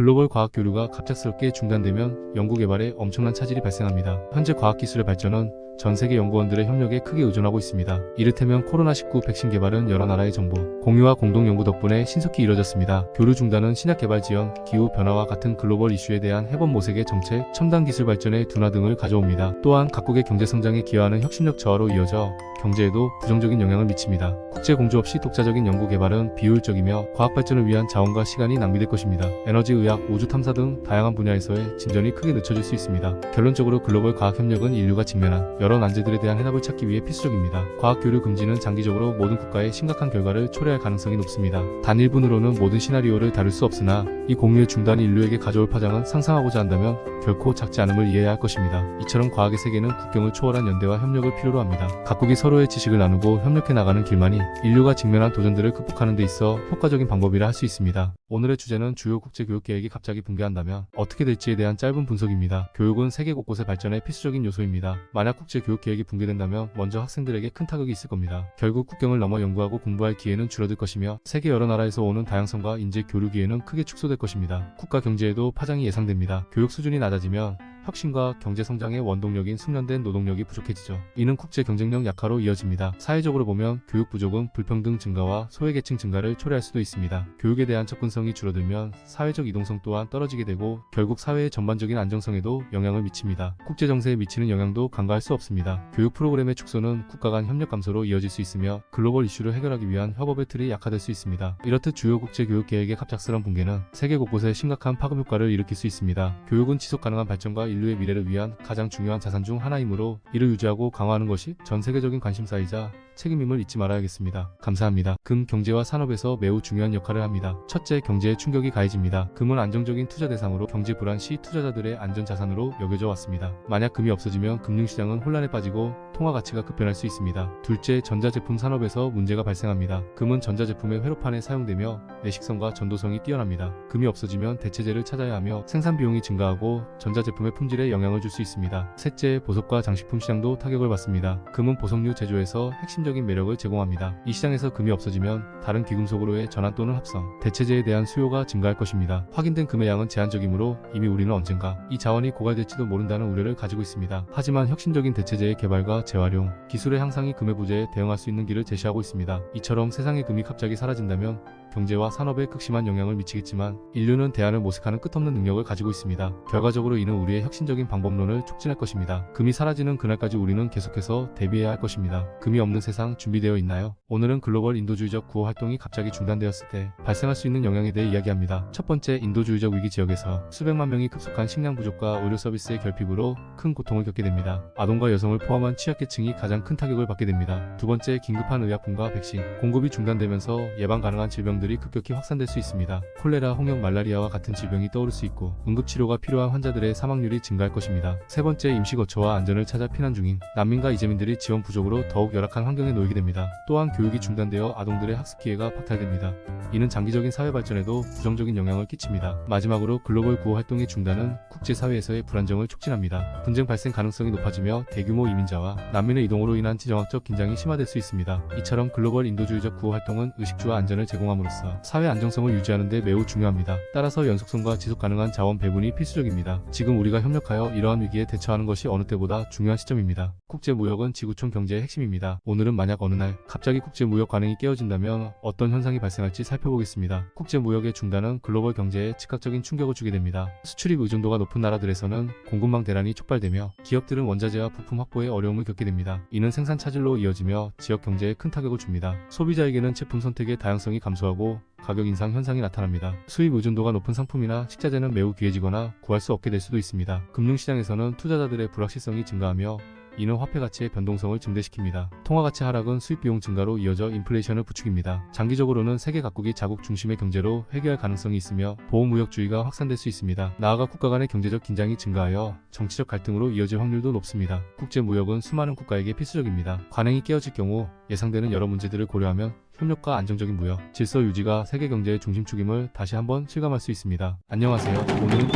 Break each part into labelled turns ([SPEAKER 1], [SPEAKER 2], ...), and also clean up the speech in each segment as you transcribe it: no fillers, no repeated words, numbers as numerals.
[SPEAKER 1] 글로벌 과학 교류가 갑작스럽게 중단되면 연구개발에 엄청난 차질이 발생합니다. 현재 과학기술의 발전은 전 세계 연구원들의 협력에 크게 의존하고 있습니다. 이를테면 코로나19 백신 개발은 여러 나라의 정보, 공유와 공동 연구 덕분에 신속히 이뤄졌습니다. 교류 중단은 신약 개발 지연, 기후 변화와 같은 글로벌 이슈에 대한 해법 모색의 정체, 첨단 기술 발전의 둔화 등을 가져옵니다. 또한 각국의 경제 성장에 기여하는 혁신력 저하로 이어져 경제에도 부정적인 영향을 미칩니다. 국제 공조 없이 독자적인 연구 개발은 비효율적이며 과학 발전을 위한 자원과 시간이 낭비될 것입니다. 에너지, 의학, 우주 탐사 등 다양한 분야에서의 진전이 크게 늦춰질 수 있습니다. 결론적으로 글로벌 과학 협력은 인류가 직면한 여러 난제들에 대한 해답을 찾기 위해 필수적입니다. 과학 교류 금지는 장기적으로 모든 국가에 심각한 결과를 초래할 가능성이 높습니다. 단 1분으로는 모든 시나리오를 다룰 수 없으나 이 공유의 중단이 인류에게 가져올 파장은 상상하고자 한다면 결코 작지 않음을 이해해야 할 것입니다. 이처럼 과학의 세계는 국경을 초월한 연대와 협력을 필요로 합니다. 각국이 서로의 지식을 나누고 협력해 나가는 길만이 인류가 직면한 도전들을 극복하는 데 있어 효과적인 방법이라 할 수 있습니다. 오늘의 주제는 주요 국제 교육 계획이 갑자기 붕괴한다면 어떻게 될지에 대한 짧은 분석입니다. 교육은 세계 곳곳의 발전에 필수적인 요소입니다. 만약 국제 교육 계획이 붕괴된다면 먼저 학생들에게 큰 타격이 있을 겁니다. 결국 국경을 넘어 연구하고 공부할 기회는 줄어들 것이며 세계 여러 나라에서 오는 다양성과 인재 교류 기회는 크게 축소될 것입니다. 국가 경제에도 파장이 예상됩니다. 교육 수준이 낮아지면 혁신과 경제 성장의 원동력인 숙련된 노동력이 부족해지죠. 이는 국제 경쟁력 약화로 이어집니다. 사회적으로 보면 교육 부족은 불평등 증가와 소외계층 증가를 초래할 수도 있습니다. 교육에 대한 접근성이 줄어들면 사회적 이동성 또한 떨어지게 되고 결국 사회의 전반적인 안정성에도 영향을 미칩니다. 국제 정세에 미치는 영향도 간과할 수 없습니다. 교육 프로그램의 축소는 국가 간 협력 감소로 이어질 수 있으며 글로벌 이슈를 해결하기 위한 협업의 틀이 약화될 수 있습니다. 이렇듯 주요 국제 교육 계획의 갑작스런 붕괴는 세계 곳곳에 심각한 파급 효과를 일으킬 수 있습니다. 교육은 지속 가능한 발전과 인류의 미래를 위한 가장 중요한 자산 중 하나이므로 이를 유지하고 강화하는 것이 전 세계적인 관심사이자 책임임을 잊지 말아야겠습니다. 감사합니다. 금, 경제와 산업에서 매우 중요한 역할을 합니다. 첫째, 경제에 충격이 가해집니다. 금은 안정적인 투자 대상으로 경제 불안 시 투자자들의 안전자산으로 여겨져 왔습니다. 만약 금이 없어지면 금융시장은 혼란에 빠지고 통화 가치가 급변할 수 있습니다. 둘째, 전자제품 산업에서 문제가 발생합니다. 금은 전자제품의 회로판에 사용되며 내식성과 전도성이 뛰어납니다. 금이 없어지면 대체재를 찾아야 하며 생산 비용이 증가하고 전자제품의 품질에 영향을 줄 수 있습니다. 셋째, 보석과 장식품 시장도 타격을 받습니다. 금은 보석류 제조에서 핵심적인 매력을 제공합니다. 이 시장에서 금이 없어지면 다른 귀금속으로의 전환 또는 합성, 대체재에 대한 수요가 증가할 것입니다. 확인된 금의 양은 제한적이므로 이미 우리는 언젠가 이 자원이 고갈될지도 모른다는 우려를 가지고 있습니다. 하지만 혁신적인 대체재의 개발과 재활용, 기술의 향상이 금의 부재에 대응할 수 있는 길을 제시하고 있습니다. 이처럼 세상의 금이 갑자기 사라진다면 경제와 산업에 극심한 영향을 미치겠지만 인류는 대안을 모색하는 끝없는 능력을 가지고 있습니다. 결과적으로 이는 우리의 혁신적인 방법론을 촉진할 것입니다. 금이 사라지는 그날까지 우리는 계속해서 대비해야 할 것입니다. 금이 없는 세상 준비되어 있나요? 오늘은 글로벌 인도주의적 구호 활동이 갑자기 중단되었을 때 발생할 수 있는 영향에 대해 이야기합니다. 첫 번째, 인도주의적 위기 지역에서 수백만 명이 급속한 식량 부족과 의료 서비스의 결핍으로 큰 고통을 겪게 됩니다. 아동과 여성을 포함한 취약계층이 가장 큰 타격을 받게 됩니다. 두 번째, 긴급한 의약품과 백신 공급이 중단되면서 예방 가능한 질병들이 급격히 확산될 수 있습니다. 콜레라, 홍역, 말라리아와 같은 질병이 떠오를 수 있고 응급치료가 필요한 환자들의 사망률이 증가할 것입니다. 세 번째, 임시거처와 안전을 찾아 피난 중인 난민과 이재민들이 지원 부족으로 더욱 열악한 환경에 놓이게 됩니다. 또한 교육이 중단되어 아동들의 학습 기회가 박탈됩니다. 이는 장기적인 사회 발전에도 부정적인 영향을 끼칩니다. 마지막으로 글로벌 구호 활동의 중단은 국제사회에서의 불안정을 촉진합니다. 분쟁 발생 가능성이 높아지며 대규모 이민자와 난민의 이동으로 인한 지정학적 긴장이 심화될 수 있습니다. 이처럼 글로벌 인도주의적 구호 활동은 의식주와 안전을 제공함으로써 사회 안정성을 유지하는 데 매우 중요합니다. 따라서 연속성과 지속 가능한 자원 배분이 필수적입니다. 지금 우리가 협력하여 이러한 위기에 대처하는 것이 어느 때보다 중요한 시점입니다. 국제무역은 지구촌 경제의 핵심입니다. 오늘은 만약 어느 날 갑자기 국제무역 관행이 깨어진다면 어떤 현상이 발생할지 살펴보겠습니다. 국제무역의 중단은 글로벌 경제에 즉각적인 충격을 주게 됩니다. 수출입 의존도가 높은 나라들에서는 공급망 대란이 촉발되며 기업들은 원자재와 부품 확보에 어려움을 겪게 됩니다. 이는 생산 차질로 이어지며 지역 경제에 큰 타격을 줍니다. 소비자에게는 제품 선택의 다양성이 감소하고 가격 인상 현상이 나타납니다. 수입 의존도가 높은 상품이나 식자재는 매우 귀해지거나 구할 수 없게 될 수도 있습니다. 금융시장에서는 투자자들의 불확실성이 증가하며 이는 화폐 가치의 변동성을 증대시킵니다. 통화 가치 하락은 수입 비용 증가로 이어져 인플레이션을 부추깁니다. 장기적으로는 세계 각국이 자국 중심의 경제로 회귀할 가능성이 있으며 보호무역주의가 확산될 수 있습니다. 나아가 국가 간의 경제적 긴장이 증가하여 정치적 갈등으로 이어질 확률도 높습니다. 국제무역은 수많은 국가에게 필수적입니다. 관행이 깨어질 경우 예상되는 여러 문제들을 고려하면 협력과 안정적인 무역, 질서 유지가 세계 경제의 중심축임을 다시 한번 실감할 수 있습니다. 안녕하세요. 오늘은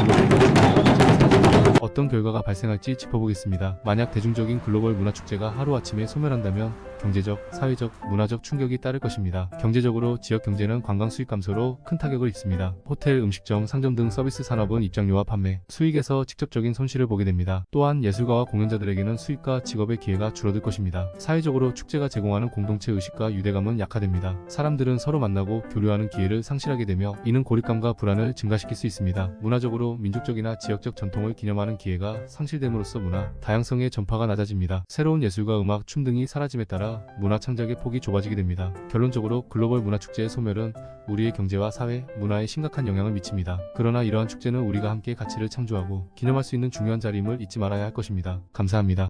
[SPEAKER 1] 어떤 결과가 발생할지 짚어보겠습니다. 만약 대중적인 글로벌 문화축제가 하루아침에 소멸한다면 경제적, 사회적, 문화적 충격이 따를 것입니다. 경제적으로 지역 경제는 관광 수익 감소로 큰 타격을 입습니다. 호텔, 음식점, 상점 등 서비스 산업은 입장료와 판매, 수익에서 직접적인 손실을 보게 됩니다. 또한 예술가와 공연자들에게는 수익과 직업의 기회가 줄어들 것입니다. 사회적으로 축제가 제공하는 공동체 의식과 유대감은 약화됩니다. 사람들은 서로 만나고 교류하는 기회를 상실하게 되며 이는 고립감과 불안을 증가시킬 수 있습니다. 문화적으로 민족적이나 지역적 전통을 기념하는 기회가 상실됨으로써 문화 다양성의 전파가 낮아집니다. 새로운 예술과 음악, 춤 등이 사라짐에 따라 문화 창작의 폭이 좁아지게 됩니다. 결론적으로 글로벌 문화축제의 소멸은 우리의 경제와 사회, 문화에 심각한 영향을 미칩니다. 그러나 이러한 축제는 우리가 함께 가치를 창조하고 기념할 수 있는 중요한 자리임을 잊지 말아야 할 것입니다. 감사합니다.